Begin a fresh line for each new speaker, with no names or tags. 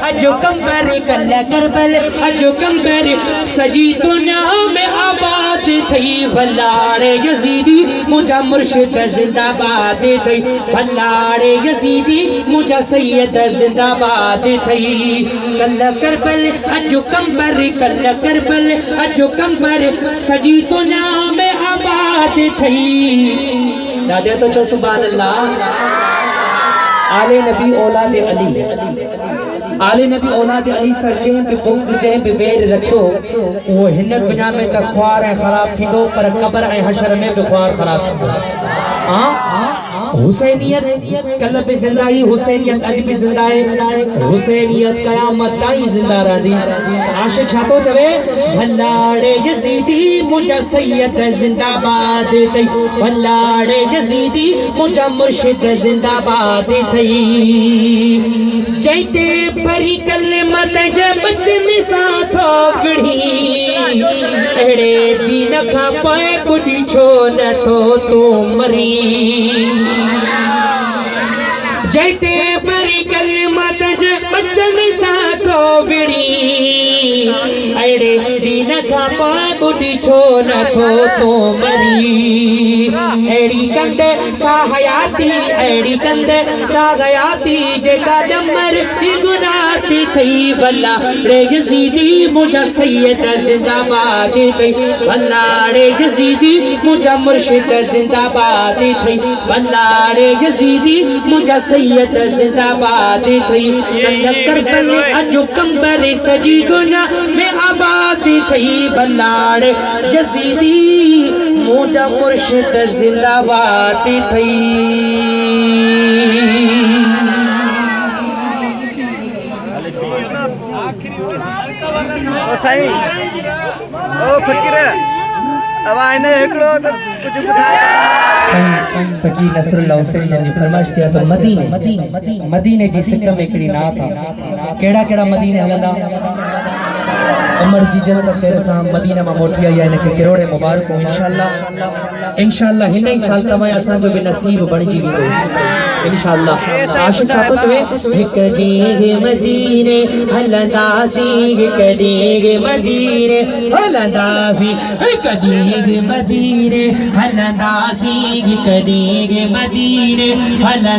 अजो कंबर कल्ला करबल अजो कंबर सजी दुनिया में आबाद थई भलाड़े यजीदी मुझा मुर्शिद जिंदाबाद थई भलाड़े यजीदी मुझा सैयद जिंदाबाद थई कल्ला करबल अजो कंबर कल्ला करबल अजो कंबर सजी दुनिया में आबाद थई दादा तो चो सुभान अल्लाह आले नबी औलाद अली आले नबी औलाद अली सर जंहिं बि बुग़्ज़ जंहिं बि वेर रखियो वो हिन दुनिया में त ख्वार ऐं ख़राब थींदो पर क़ब्र ऐं हशर में बि ख्वार ख़राब थींदो हुसैनियत कल भी जिंदा ही हुसैनियत अज भी जिंदा है हुसैनियत क़यामत ताईं जिंदा रहंदी आशिक़ छा थो चवे भलाड़े यज़ीदी मुंहिंजा सैयद जिंदाबाद थई भलाड़े यज़ीदी मुंहिंजा मुर्शिद जिंदाबाद थई चईते परी कलिमत जे बचन सां सोगड़ी अहिड़े दीन खां पोइ ॿुधी छो नथो तूं मरी जैते परी कलिमत जे बचन सां सोगड़ी अहिड़े दीन खां पोइ ॿुधी छो नथो तूं मरी अहिड़ी कंद छा हयाती अहिड़ी कंद छा हयाती जेका ॼमर ई गुनाह थी थई भलाड़े यज़ीदी मुंहिंजा सैयद जिंदाबाद थई भलाड़े यज़ीदी मुंहिंजा मुर्शिद जिंदाबाद थई भलाड़े यज़ीदी मुंहिंजा सैयद जिंदाबाद थई करबल अजो कंबर सजी गुनाह में आबाद थई भलाड़े यज़ीदी मुंहिंजा मुर्शिद जिंदाबाद थई
ओ साईं ओ फकीर अब आने हिकड़ो तो कुछ ॿुधाए
साईं फकीर नसरुल्लाह हुसैन जी फरमाइश किया तो मदीने जी सिक में हिकड़ी नात आ केड़ा केड़ा मदीने हलंदा उमर जी जन्नत खैर सां मदीना में मोटी आई है के करोड़े मुबारक हो इंशाअल्लाह हिन ही साल तमाम असा जो भी नसीब बणजी वेंदो इंशाअल्लाह आशिक़ छा थो चवे हिक ॾींहुं मदीने हलंदासी हिक ॾींहुं मदीने हलंदासी हिक ॾींहुं मदीने हलंदासी हिक ॾींहुं मदीने हलंदासी